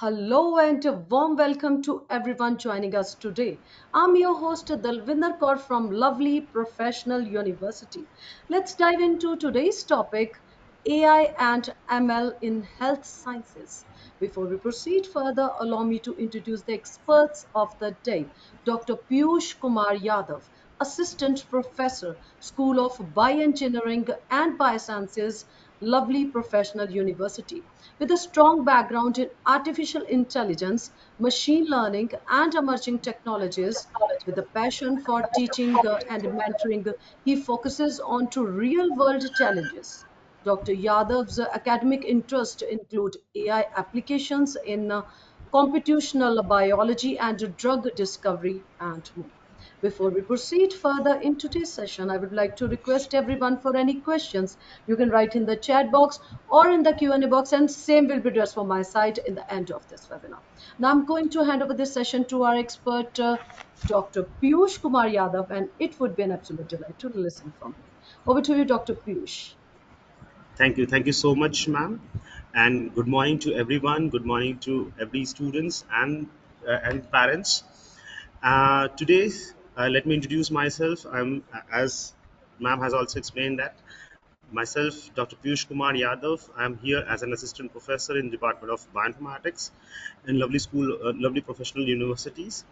Hello and a warm welcome to everyone joining us today. I'm your host Dalvinder Kaur from lovely Professional University. Let's dive into today's topic AI and ML in health sciences. Before we proceed further, allow me to introduce the experts of the day. Dr. Piyush Kumar Yadav, Assistant Professor, School of Bioengineering and Biosciences, lovely Professional University. With a strong background in artificial intelligence, machine learning, and emerging technologies, with a passion for teaching and mentoring, he focuses on to real-world challenges. Dr. Yadav's academic interests include AI applications in computational biology and drug discovery and more. Before we proceed further in today's session, I would like to request everyone for any questions. You can write in the chat box or in the Q&A box, and same will be addressed from my side in the end of this webinar. Now I'm going to hand over this session to our expert, Dr. Piyush Kumar Yadav, and it would be an absolute delight to listen from him. Over to you, Dr. Piyush. Thank you so much, ma'am. And good morning to everyone. Good morning to every students and parents. Today, let me introduce myself. As ma'am has also explained that myself, Dr. Piyush Kumar Yadav. I'm here as an assistant professor in Department of Bioinformatics in lovely professional universities.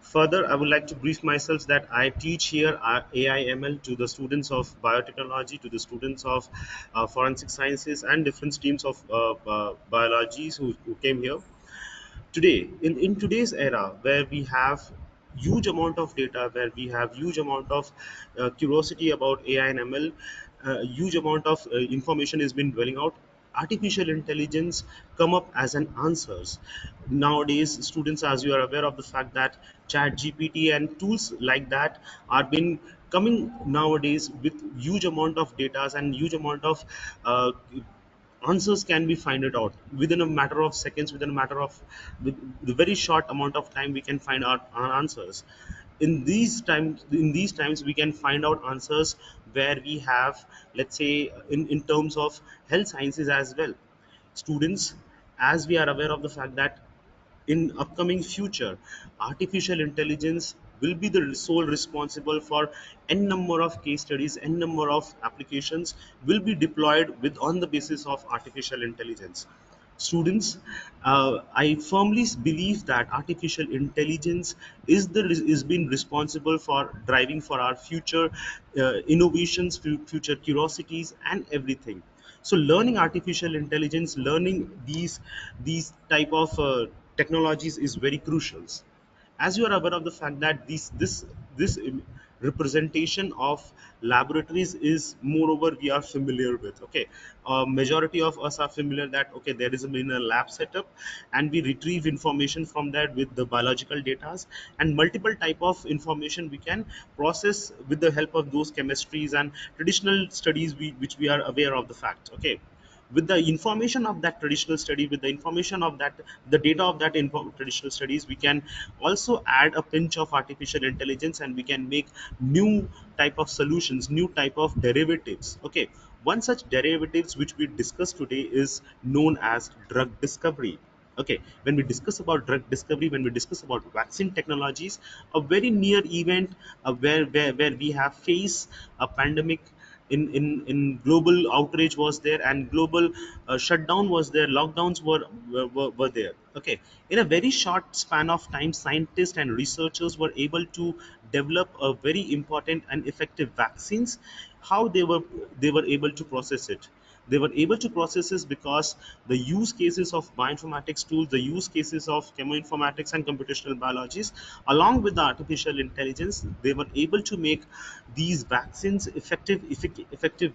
Further, I would like to brief myself that I teach here AI/ML to the students of biotechnology, to the students of forensic sciences, and different streams of biologies who came here. Today, in today's era, where we have huge amount of data, where we have huge amount of curiosity about AI and ML, huge amount of information has been dwelling out. Artificial intelligence come up as an answers. Nowadays, students, as you are aware of the fact that Chat GPT and tools like that are been coming nowadays with huge amount of data and huge amount of uh, answers can be find it out within a matter of seconds, within a matter of with the very short amount of time we can find out our answers. In these times we can find out answers where we have, let's say, in terms of health sciences as well. Students, as we are aware of the fact that in upcoming future, artificial intelligence will be the sole responsible for n number of case studies, n number of applications will be deployed with on the basis of artificial intelligence. Students, I firmly believe that artificial intelligence is being responsible for driving for our future innovations, future curiosities, and everything. So learning artificial intelligence, learning these type of technologies is very crucial. As you are aware of the fact that this representation of laboratories is moreover we are familiar with. Okay, majority of us are familiar that okay, there is been a lab setup and we retrieve information from that with the biological data, and multiple type of information we can process with the help of those chemistries and traditional studies which we are aware of the fact. Okay, with the information of that traditional study, with the information of that, the data of that traditional studies, we can also add a pinch of artificial intelligence and we can make new type of solutions, new type of derivatives. Okay, one such derivatives which we discuss today is known as drug discovery. Okay, when we discuss about drug discovery, when we discuss about vaccine technologies, a very near event where we have faced a pandemic, in global outrage was there, and global shutdown was there, lockdowns were there. Okay, in a very short span of time, scientists and researchers were able to develop a very important and effective vaccines. How they were able to process it? They were able to process this because the use cases of bioinformatics tools, the use cases of chemoinformatics and computational biologies, along with the artificial intelligence, they were able to make these vaccines effective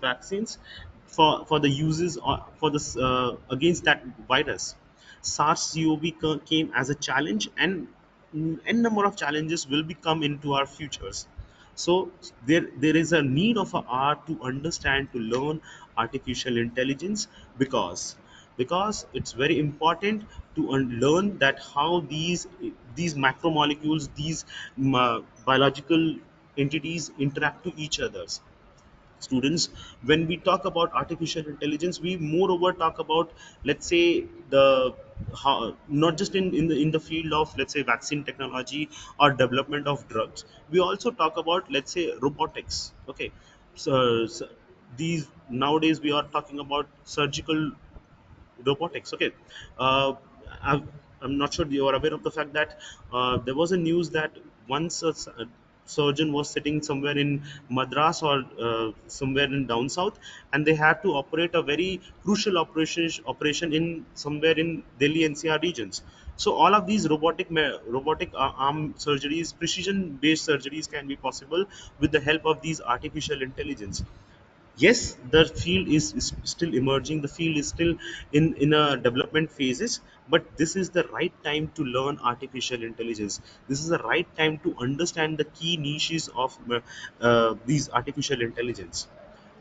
vaccines for the uses for this against that virus. SARS-CoV came as a challenge, and n number of challenges will become into our futures. So there is a need of a art to understand, to learn artificial intelligence, because it's very important to learn that how these macromolecules, these biological entities interact to each others. students. When we talk about artificial intelligence, we moreover talk about, let's say, the how, not just in the field of, let's say, vaccine technology or development of drugs. We also talk about, let's say, robotics. Okay, so these nowadays we are talking about surgical robotics. Okay, uh, I'm, I'm not sure you are aware of the fact that there was a news that once a surgeon was sitting somewhere in Madras or somewhere in down south, and they had to operate a very crucial operation in somewhere in Delhi NCR regions. So all of these robotic arm surgeries, precision based surgeries can be possible with the help of these artificial intelligence. Yes, the field is still emerging, the field is still in a development phases, but this is the right time to learn artificial intelligence. This is the right time to understand the key niches of these artificial intelligence.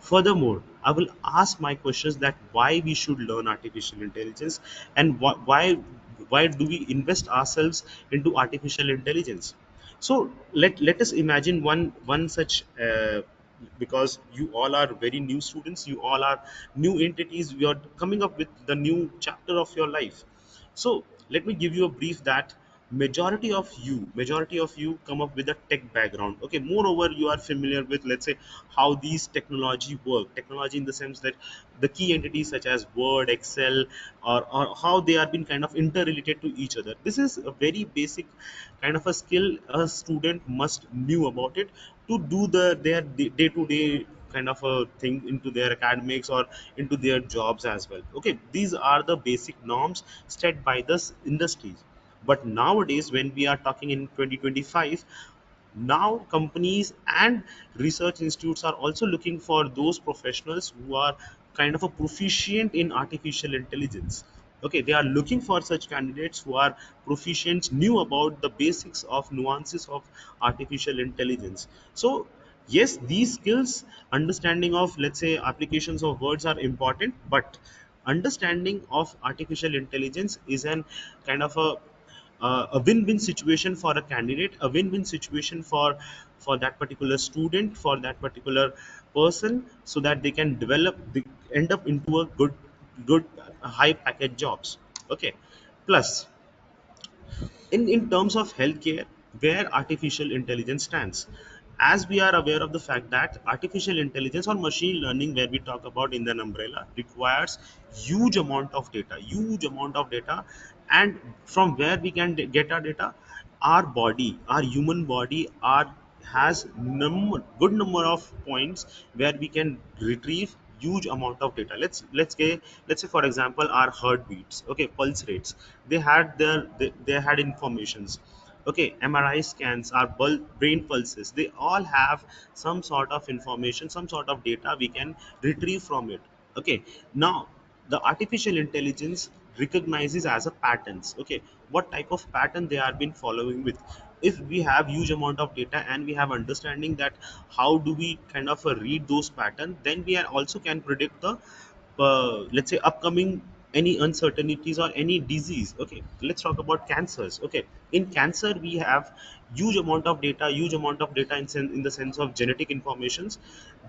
Furthermore, I will ask my questions that why we should learn artificial intelligence, and why do we invest ourselves into artificial intelligence. So let us imagine one such because you all are very new students, you all are new entities, you are coming up with the new chapter of your life. So let me give you a brief that majority of you come up with a tech background. Okay, moreover you are familiar with, let's say, how these technology in the sense that the key entities such as Word, Excel, or how they are being kind of interrelated to each other. This is a very basic kind of a skill a student must knew about it to do their day to day kind of a thing into their academics or into their jobs as well. Okay, these are the basic norms set by the industries. But nowadays, when we are talking in 2025, now companies and research institutes are also looking for those professionals who are kind of a proficient in artificial intelligence. Okay, they are looking for such candidates who are proficient, knew about the basics of nuances of artificial intelligence. So yes, these skills, understanding of, let's say, applications of words are important, but understanding of artificial intelligence is an kind of a win-win situation for a candidate, a win-win situation for that particular student, for that particular person, so that they can end up into a good high package jobs. Okay, plus in terms of healthcare, where artificial intelligence stands, as we are aware of the fact that artificial intelligence or machine learning, where we talk about in an umbrella, requires huge amount of data. And from where we can get our data, our human body are has good number of points where we can retrieve huge amount of data. Let's say for example our heartbeats, okay, pulse rates. They had informations. Okay, MRI scans, our brain pulses, they all have some sort of information, some sort of data we can retrieve from it. Okay, now the artificial intelligence recognizes as a patterns. Okay, what type of pattern they are been following with. If we have huge amount of data and we have understanding that how do we kind of read those patterns, then we are also can predict the let's say upcoming any uncertainties or any disease. Okay, let's talk about cancers. Okay, in cancer we have huge amount of data in the sense of genetic informations.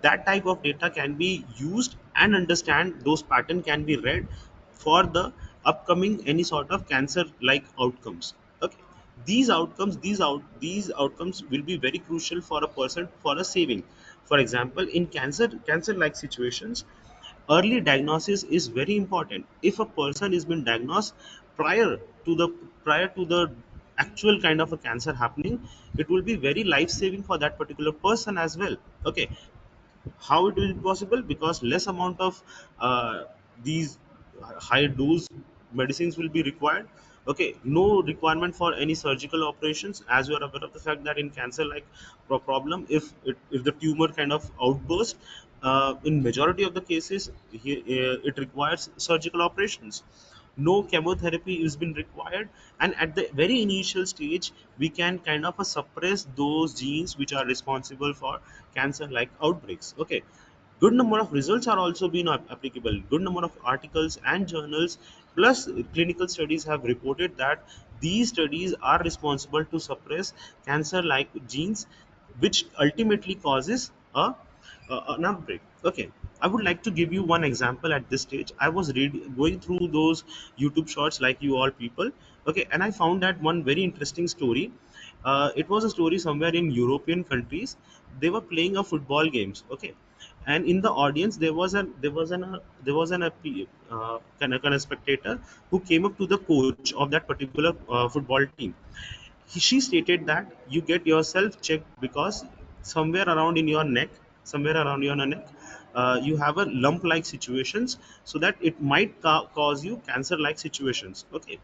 That type of data can be used and understand those pattern can be read for the upcoming any sort of cancer like outcomes. Okay, these outcomes will be very crucial for a person for a saving. For example, in cancer like situations, early diagnosis is very important. If a person has been diagnosed prior to the prior to the actual kind of a cancer happening, it will be very life saving for that particular person as well. Okay, how it will be possible? Because less amount of these high dose medicines will be required. Okay, no requirement for any surgical operations, as you are aware of the fact that in cancer like problem, if the tumor kind of outburst, in majority of the cases it requires surgical operations. No chemotherapy is been required, and at the very initial stage we can kind of suppress those genes which are responsible for cancer like outbreaks. Okay, good number of results are also being applicable. Good number of articles and journals plus clinical studies have reported that these studies are responsible to suppress cancer like genes, which ultimately causes a an outbreak. Okay, I would like to give you one example at this stage. I was going through those YouTube shorts like you all people. Okay, and I found that one very interesting story. It was a story somewhere in European countries. They were playing a football games. Okay, and in the audience there was a spectator who came up to the coach of that particular football team. She stated that you get yourself checked because somewhere around in your neck, somewhere around your neck, you have a lump like situations, so that it might cause you cancer like situations. Okay,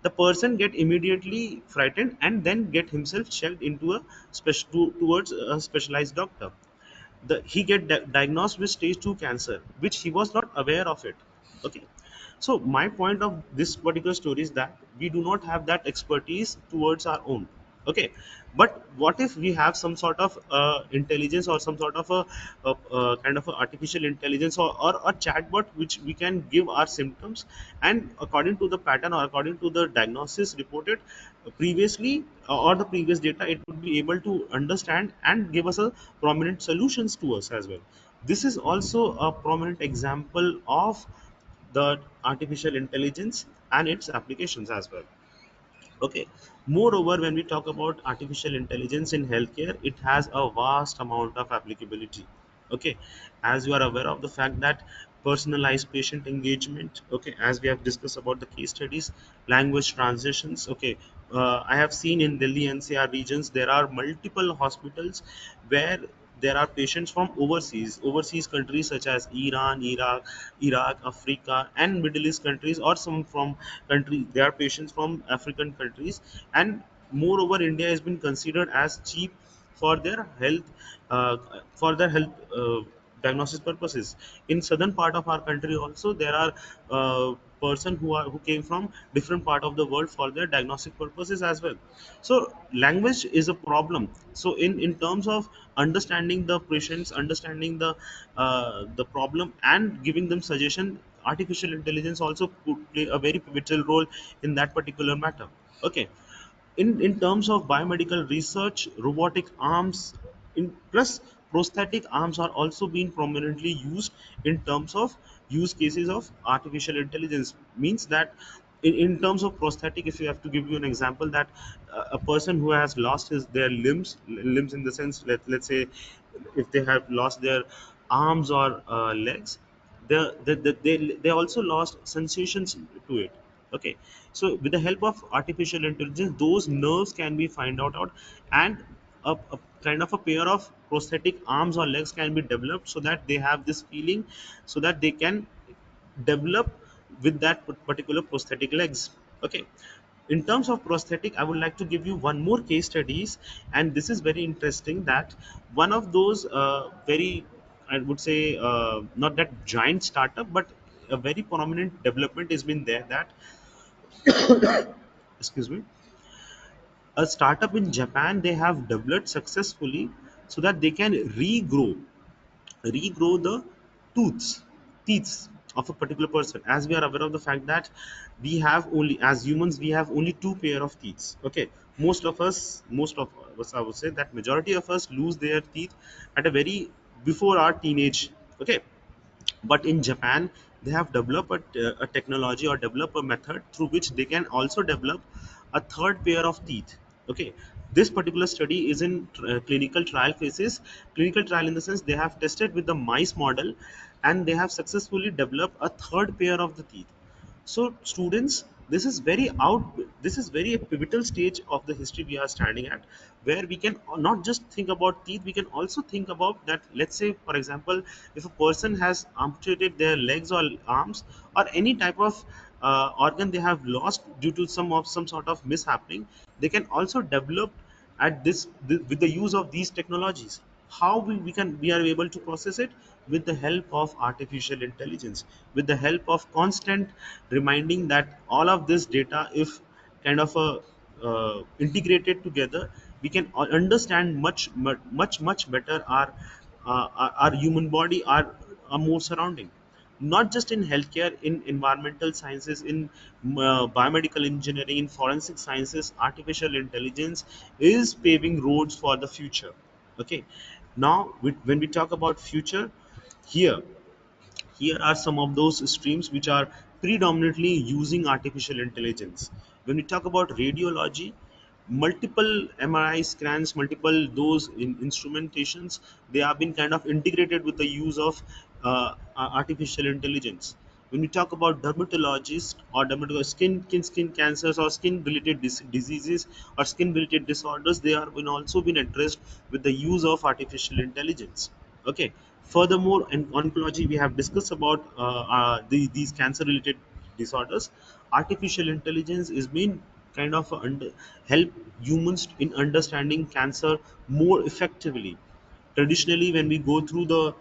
the person get immediately frightened and then get himself checked into a towards a specialized doctor. He get diagnosed with stage 2 cancer, which he was not aware of it. Okay, so my point of this particular story is that we do not have that expertise towards our own. Okay, but what if we have some sort of intelligence, or some sort of a kind of a artificial intelligence, or a chatbot which we can give our symptoms, and according to the pattern or according to the diagnosis reported previously, or the previous data, it would be able to understand and give us a prominent solutions to us as well. This is also a prominent example of the artificial intelligence and its applications as well. Okay, moreover, when we talk about artificial intelligence in healthcare, it has a vast amount of applicability. Okay, as you are aware of the fact that personalized patient engagement, okay, as we have discussed about the case studies, language transitions. Okay, I have seen in Delhi NCR regions there are multiple hospitals where there are patients from overseas countries such as Iran, Iraq, Africa, and Middle East countries, or some from countries. There are patients from African countries, and moreover, India has been considered as cheap for their health, uh, for their health diagnosis purposes. In southern part of our country also, there are person who came from different part of the world for their diagnostic purposes as well. So language is a problem. So in terms of understanding the patients, understanding the problem, and giving them suggestion, artificial intelligence also could play a very pivotal role in that particular matter. Okay, in terms of biomedical research, robotic arms, plus prosthetic arms are also being prominently used in terms of use cases of artificial intelligence. Means that in terms of prosthetic, if you have to give you an example, that a person who has lost their limbs in the sense, let's say if they have lost their arms or legs, they also lost sensations to it. Okay, so with the help of artificial intelligence, those nerves can be find out, and a kind of a pair of prosthetic arms or legs can be developed, so that they have this feeling, so that they can develop with that particular prosthetic legs. Okay, in terms of prosthetic, I would like to give you one more case studies, and this is very interesting, that one of those very, I would say, not that giant startup, but a very prominent development has been there, that excuse me, a startup in Japan, they have developed successfully, so that they can regrow the tooths teeth of a particular person. As we are aware of the fact that we have only, as humans, we have only two pair of teeth. Okay, most of us, I would say that majority of us lose their teeth at a very before our teenage. Okay, but in Japan, they have developed a technology, or develop a method through which they can also develop a third pair of teeth. Okay, this particular study is in clinical trial phases. Clinical trial in the sense, they have tested with the mice model, and they have successfully developed a third pair of the teeth. So students, this is very a pivotal stage of the history we are standing at, where we can not just think about teeth, we can also think about that. Let's say, for example, if a person has amputated their legs or arms, or any type of organ they have lost due to some sort of mishappening, they can also develop at with the use of these technologies. How we are able to process it? With the help of artificial intelligence, with the help of constant reminding, that all of this data, if kind of a integrated together, we can understand much better our human body, our more surrounding. Not just in healthcare, in environmental sciences, in biomedical engineering, in forensic sciences, artificial intelligence is paving roads for the future. Okay, Now when we talk about future, here here are some of those streams which are predominantly using artificial intelligence. When we talk about radiology, multiple MRI scans, multiple those instrumentations, they have been kind of integrated with the use of artificial intelligence. When we talk about dermatologists or skin cancers or skin related diseases or skin related disorders, they are been also been addressed with the use of artificial intelligence. Okay. Furthermore, in oncology, we have discussed about these cancer related disorders. Artificial intelligence is being kind of help humans in understanding cancer more effectively. Traditionally, when we go through the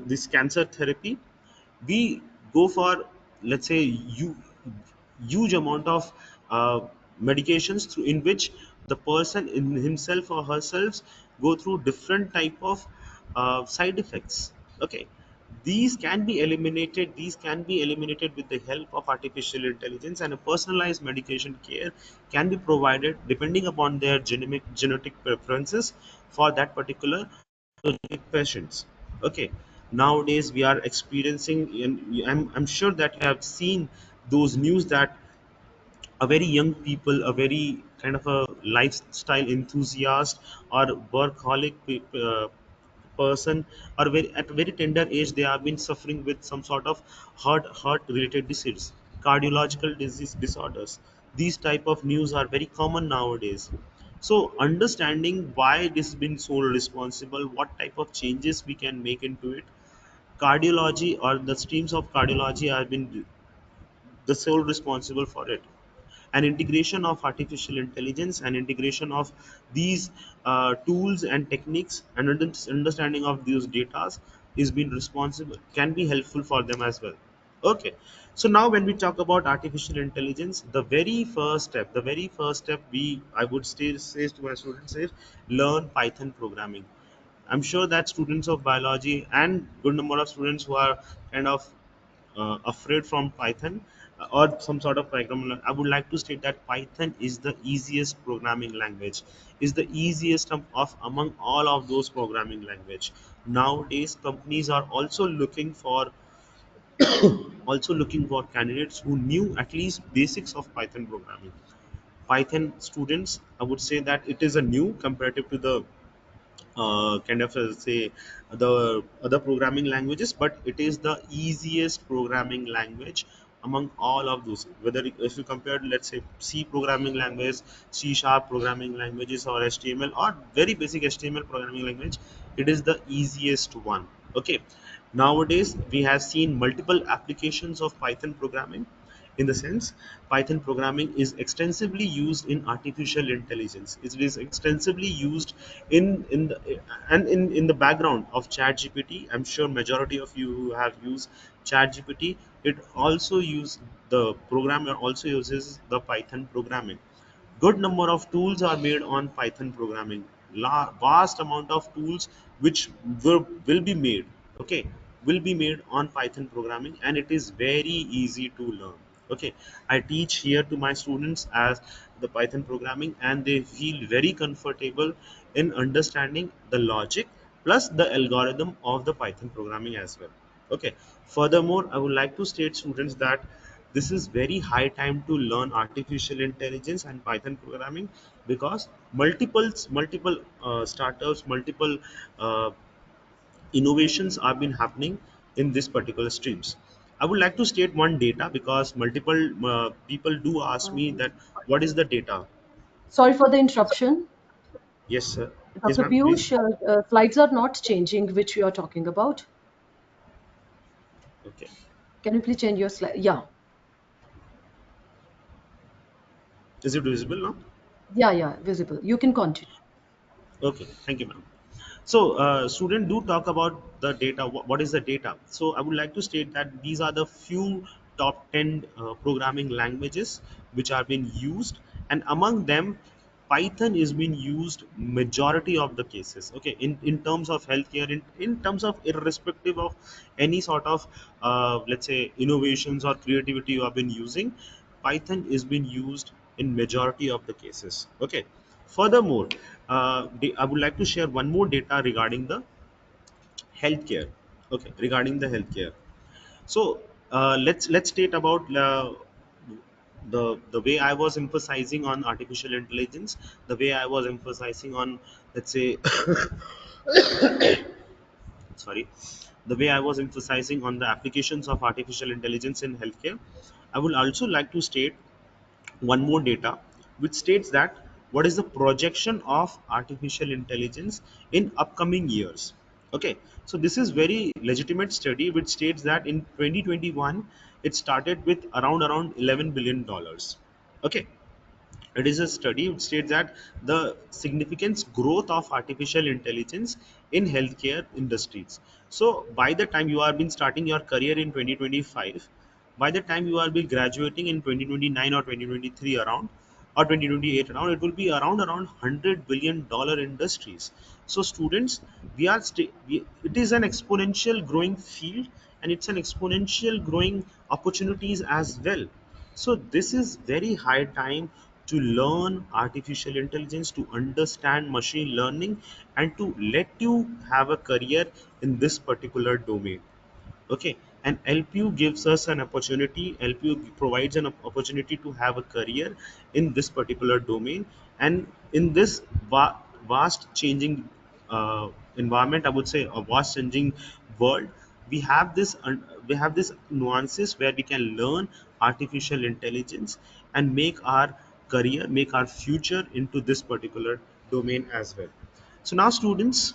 this cancer therapy, we go for, let's say, huge amount of medications through in which the person in himself or herself go through different type of side effects. Okay, these can be eliminated with the help of artificial intelligence, and a personalized medication care can be provided depending upon their genetic preferences for that particular patients. Okay, nowadays we are experiencing, I'm sure that you have seen those news that a very young people, a very kind of a lifestyle enthusiast or workaholic person, or at a very tender age, they have been suffering with some sort of heart related disease, cardiological disease disorders. These type of news are very common nowadays. So understanding why this has been so responsible, what type of changes we can make into it, cardiology or the streams of cardiology have been the sole responsible for it. An integration of artificial intelligence and integration of these tools and techniques and understanding of these data is being responsible, can be helpful for them as well. Okay, so now when we talk about artificial intelligence, the very first step we I would say to my students is learn Python programming. I'm sure that students of biology and good number of students who are kind of afraid from Python or some sort of program, I would like to state that Python is the easiest programming language, is the easiest of among all of those programming language. Nowadays, companies are also looking for candidates who knew at least basics of Python programming. Python students, I would say that it is a new comparative to the kind of say the other programming languages, but it is the easiest programming language among all of those. Whether if you compare, let's say, C programming language, C sharp programming languages, or HTML, or very basic HTML programming language, it is the easiest one. Okay, nowadays we have seen multiple applications of Python programming. In the sense, Python programming is extensively used in artificial intelligence. It is extensively used in the and in the background of ChatGPT. I'm sure majority of you have used ChatGPT. It also use the programmer also uses the Python programming. Good number of tools are made on Python programming. Vast amount of tools which will be made, okay, will be made on Python programming, and it is very easy to learn. Okay, I teach here to my students as the Python programming, and they feel very comfortable in understanding the logic plus the algorithm of the Python programming as well. Okay, furthermore, I would like to state students that this is very high time to learn artificial intelligence and Python programming, because multiple startups, multiple uh, innovations have been happening in this particular streams. I would like to state one data, because multiple people do ask me Um, that what is the data. Sorry for the interruption. Yes, sir. Yes, Dr. ma'am, please. Piyush, slides are not changing, which we are talking about. Okay. Can you please change your slide? Yeah, Is it visible now? yeah, visible. You can continue. Okay, thank you, ma'am. So, student do talk about the data. What is the data? So, I would like to state that these are the few top 10 programming languages which are being used, and among them, Python is being used majority of the cases. Okay, in terms of healthcare, in terms of irrespective of any sort of let's say innovations or creativity you have been using, Python is being used in majority of the cases. Okay, Furthermore, I would like to share one more data regarding the healthcare. Okay, regarding the healthcare. So let's state about the way I was emphasizing on artificial intelligence, the way I was emphasizing on, let's say, sorry, the way I was emphasizing on the applications of artificial intelligence in healthcare. I would also like to state one more data which states that what is the projection of artificial intelligence in upcoming years. Okay, so this is very legitimate study which states that in 2021 it started with around 11 billion dollars. Okay, it is a study which states that the significant growth of artificial intelligence in healthcare industries. So by the time you are been starting your career in 2025, by the time you are be graduating in 2029 or 2023 around, or 2028 around, it will be around $100 billion industries. So students, it is an exponential growing field, and it's an exponential growing opportunities as well. So this is very high time to learn artificial intelligence, to understand machine learning, and to let you have a career in this particular domain. Okay, and LPU gives us an opportunity. LPU provides an opportunity to have a career in this particular domain, and in this vast changing environment, I would say a vast changing world. We have this nuances where we can learn artificial intelligence and make our career, make our future into this particular domain as well. So now, students,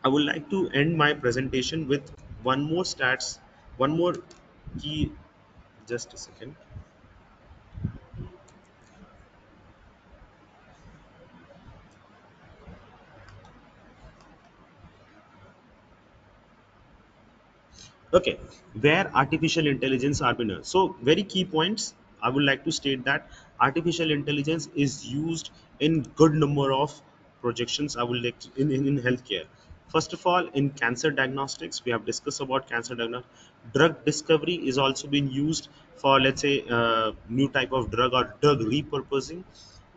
I would like to end my presentation with one more stats, one more key. Just a second. Okay, where artificial intelligence are been. So very key points. I would like to state that artificial intelligence is used in good number of projections. I will like in healthcare. First of all, in cancer diagnostics, we have discussed about cancer diagnostics. Drug discovery is also being used for, let's say, new type of drug or drug repurposing.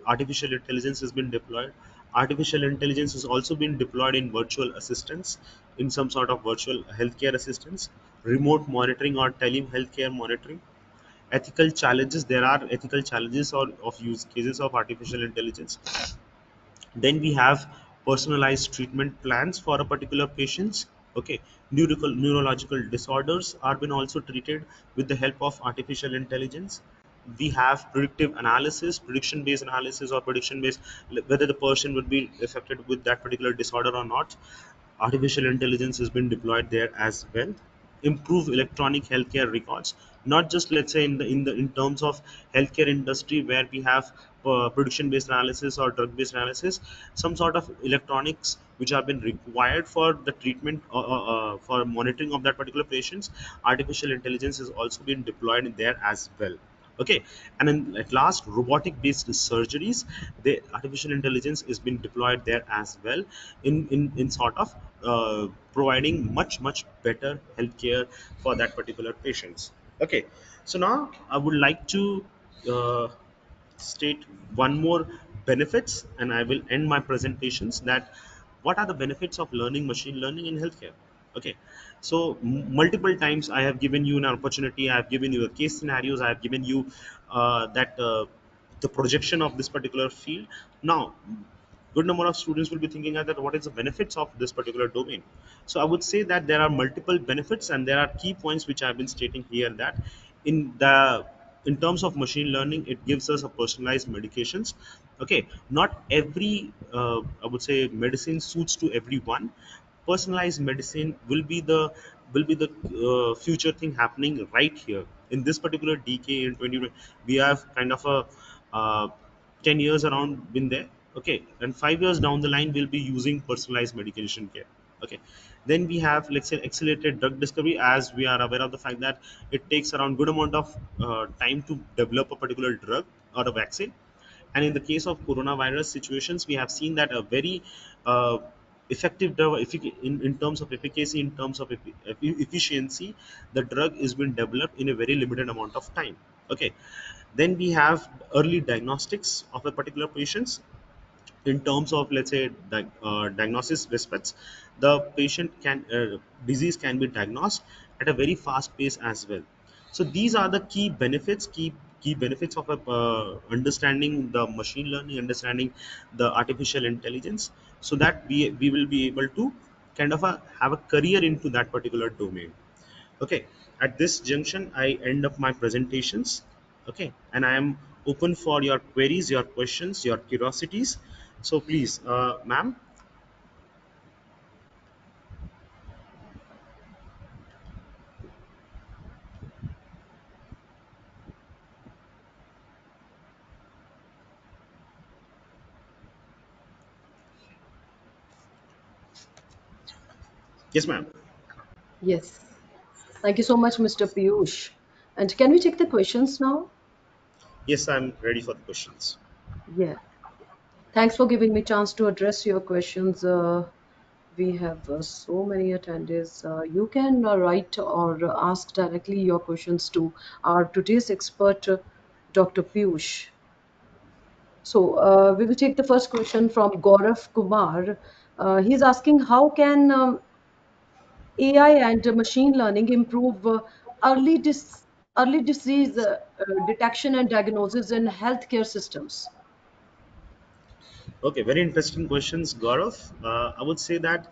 Artificial intelligence has been deployed. Artificial intelligence has also been deployed in virtual assistants, in some sort of virtual healthcare assistants, remote monitoring or telehealthcare monitoring. Ethical challenges, there are ethical challenges or of use cases of artificial intelligence. Then we have personalized treatment plans for a particular patients. Okay, neurological disorders are been also treated with the help of artificial intelligence. We have predictive analysis, prediction based analysis, or prediction based whether the person would be affected with that particular disorder or not. Artificial intelligence has been deployed there as well. Improve electronic healthcare records, not just, let's say, in terms of healthcare industry where we have prediction based analysis or drug based analysis, some sort of electronics which have been required for the treatment, for monitoring of that particular patients. Artificial intelligence has also been deployed in there as well. Okay, and then at last, robotic based surgeries, the artificial intelligence is being deployed there as well, in sort of providing much better healthcare for that particular patients. Okay, so now I would like to uh, state one more benefits, and I will end my presentations that what are the benefits of learning machine learning in healthcare. Okay, so multiple times I have given you an opportunity, I have given you the case scenarios, I have given you that the projection of this particular field. Now good number of students will be thinking that what is the benefits of this particular domain. So I would say that there are multiple benefits, and there are key points which I've been stating here, that in the in terms of machine learning, it gives us a personalized medications. Okay, not every I would say medicine suits to everyone. Personalized medicine will be the future thing happening right here in this particular decade. In 2020 we have kind of a 10 years around been there. Okay, and 5 years down the line we'll be using personalized medication care. Okay, then we have, let's say, accelerated drug discovery, as we are aware of the fact that it takes around good amount of time to develop a particular drug or a vaccine. And in the case of coronavirus situations, we have seen that a very uh, effective drug, in terms of efficacy, in terms of efficiency, the drug is being developed in a very limited amount of time. Okay, then we have early diagnostics of a particular patients. in terms of, let's say, diagnosis respects, the patient can disease can be diagnosed at a very fast pace as well. So these are the key benefits of understanding the machine learning, understanding the artificial intelligence, so that we will be able to kind of have a career into that particular domain. Okay, at this junction, I end up my presentations. Okay, and I am open for your queries, your questions, your curiosities. So please, ma'am. Yes, ma'am. Yes. Thank you so much, Mr. Piyush. And can we take the questions now? Yes, I'm ready for the questions. Yeah. Thanks for giving me chance to address your questions. We have so many attendees. You can write or ask directly your questions to our today's expert, Dr. Piyush. So we will take the first question from Gaurav Kumar. He's asking how can AI and machine learning improve early disease detection and diagnosis in healthcare systems? Okay, very interesting questions, Gaurav. I would say that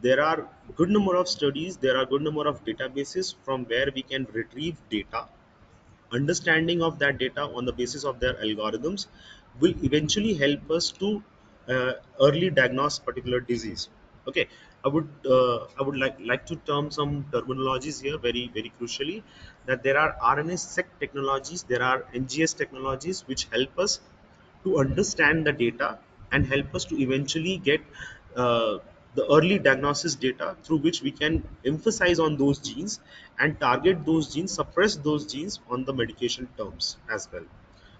there are good number of studies, there are good number of databases from where we can retrieve data. Understanding of that data on the basis of their algorithms will eventually help us to early diagnose particular disease. Okay, I would like to term some terminologies here very crucially, that there are RNA-seq technologies, there are NGS technologies which help us to understand the data and help us to eventually get uh, the early diagnosis data through which we can emphasize on those genes and target those genes, suppress those genes on the medication terms as well,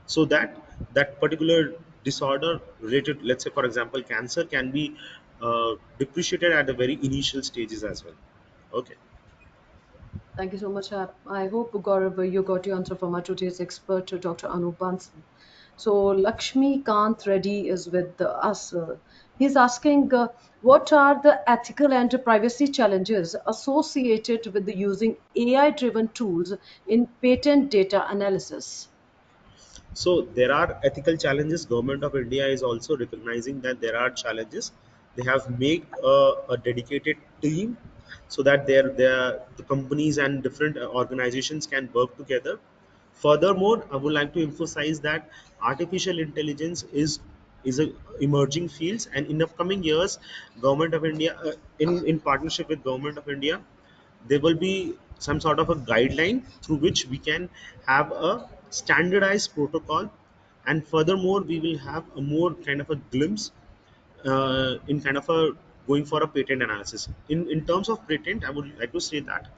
so that that particular disorder related, let's say for example cancer, can be depreciated at the very initial stages as well. Okay. Thank you so much. I hope, Gaurav, you got your answer from our today's expert, Dr. Anup Bansal. So, Lakshmi Kant Reddy is with us. He's asking what are the ethical and privacy challenges associated with the using AI driven tools in patent data analysis? So there are ethical challenges. Government of India is also recognizing that there are challenges. They have made a dedicated team so that the companies and different organizations can work together. Furthermore, I would like to emphasize that artificial intelligence is a emerging fields, and in upcoming years, Government of India, in partnership with Government of India, there will be some sort of a guideline through which we can have a standardized protocol, and furthermore we will have a more kind of a glimpse in kind of a going for a patent analysis. In terms of patent, I would like to say that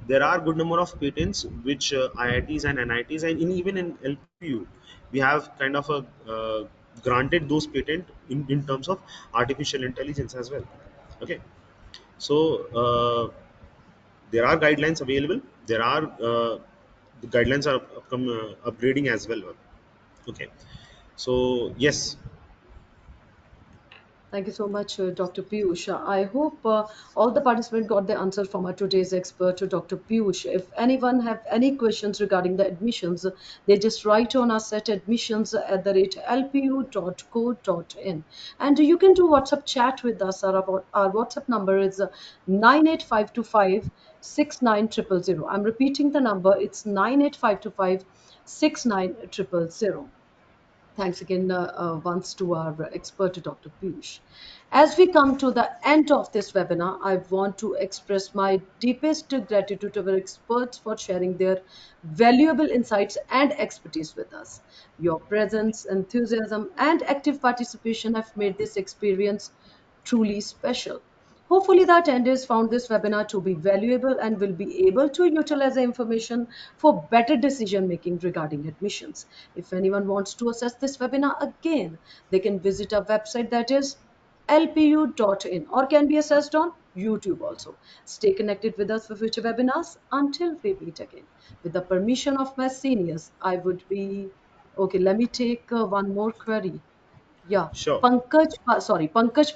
there are good number of patents which IITs and NITs, and even in LPU, we have kind of a granted those patent in terms of artificial intelligence as well. Okay, so there are guidelines available. There are the guidelines are upgrading as well. Okay, so yes. Thank you so much, Dr. Piyush. I hope all the participants got the answer from our today's expert, Dr. Piyush. If anyone have any questions regarding the admissions, they just write on us at admissions@lpu.co.in. And you can do WhatsApp chat with us. Our WhatsApp number is 98525 69000. I'm repeating the number. It's 98525 69000. Thanks again once to our expert, Dr. Piyush. As we come to the end of this webinar, I want to express my deepest gratitude to our experts for sharing their valuable insights and expertise with us. Your presence, enthusiasm, and active participation have made this experience truly special. Hopefully, the attendees found this webinar to be valuable and will be able to utilize the information for better decision making regarding admissions. If anyone wants to access this webinar again, they can visit our website, that is lpu.in, or can be accessed on YouTube also. Stay connected with us for future webinars until we meet again. With the permission of my seniors, I would be okay. Let me take one more query. Yeah. Sure. Pankaj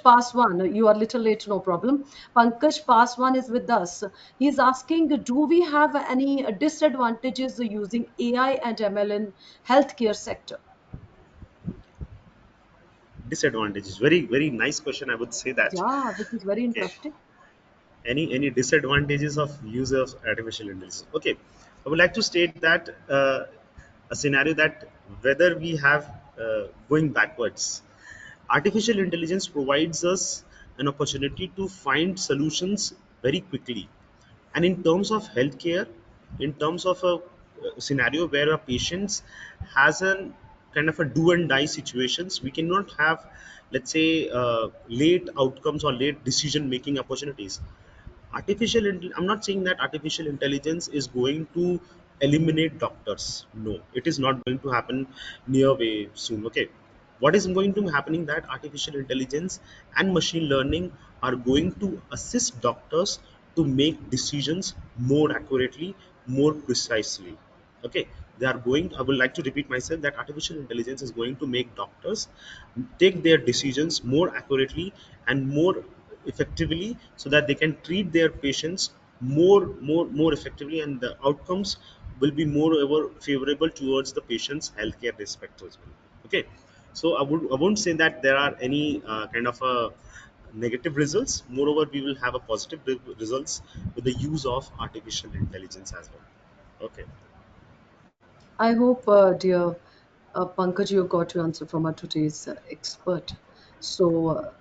Paswan, you are little late, no problem. Pankaj Paswan is with us. He is asking, do we have any disadvantages using AI and ML in healthcare sector? Disadvantages. Very, very nice question. I would say that. Yeah, which is very Okay. interesting. Any disadvantages of use of artificial intelligence? Okay, I would like to state that a scenario that whether we have going backwards, artificial intelligence provides us an opportunity to find solutions very quickly. And in terms of healthcare, in terms of a scenario where a patient has a kind of a do and die situations, we cannot have, let's say, late outcomes or late decision making opportunities. I'm not saying that artificial intelligence is going to eliminate doctors. No, it is not going to happen near way soon. Okay, what is going to be happening that artificial intelligence and machine learning are going to assist doctors to make decisions more accurately, more precisely. Okay, they are going, I would like to repeat myself, that artificial intelligence is going to make doctors take their decisions more accurately and more effectively, so that they can treat their patients more effectively, and the outcomes will be more ever favorable towards the patient's healthcare respect as well. Okay, so I won't say that there are any kind of a negative results. Moreover, we will have a positive results with the use of artificial intelligence as well. Okay. I hope, dear Pankaj, you got your answer from our today's expert. So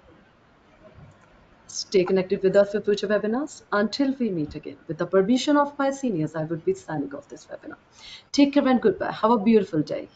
stay connected with us for future webinars. Until we meet again, with the permission of my seniors, I would be signing off this webinar. Take care and goodbye. Have a beautiful day.